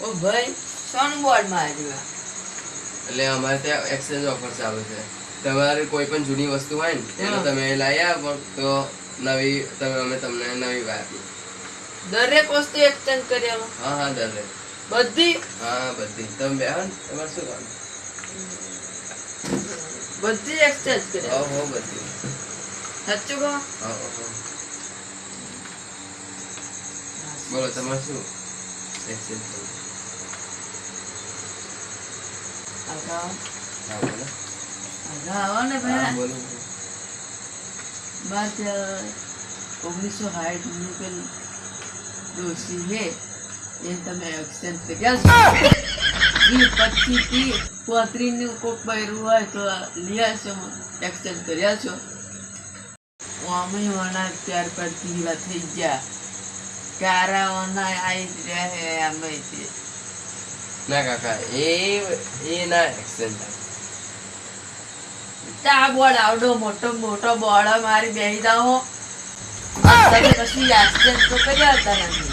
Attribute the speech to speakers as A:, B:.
A: ઓ ભાઈ સોન બોર્ડ માં આવ્યું
B: એટલે અમારે ત્યાં એક્સચેન્જ ઓફર ચાલુ છે. તમારે કોઈ પણ જૂની વસ્તુ હોય ને એનો તમે લઈ આપો તો નવી અમે તમને નવી આપી.
A: દરેક વસ્તુ એક્સચેન્જ કરી આવો.
B: હા હા દરેક
A: બધી.
B: હા બધી તમે બે તમારે શું કામ
A: બધી એક્સચેન્જ કરી આવો.
B: હો બધી
A: સાચું કહો.
B: હા બોલો તમારે શું એક્સચેન્જ કરવું?
A: આગા
B: હા બોલો.
A: આવો ને
B: હા
A: ભાઈ.
B: બોલો.
A: બાદ 1960 ની પેલી ડોસી હે એ તમે એક્સચેન્જ કર્યા છો. 25 થી 35 નું કોક બૈરું હોય તો લીયા છો એક્સચેન્જ કર્યા છો. અમે ઓના ત્યાર પરથી હીરા થઈ ગયા. કારા ઓના આઈ રહ્યા હે અમે તે.
B: ના કાકા એ ના એક્સચેન્જ થાય.
A: તા બોર્ડ આવડો મોટો મોટો બોર્ડ મારી બેહી દાઓ. તમે કશું એક્સચેન્જ તો કર્યા હતા નથી.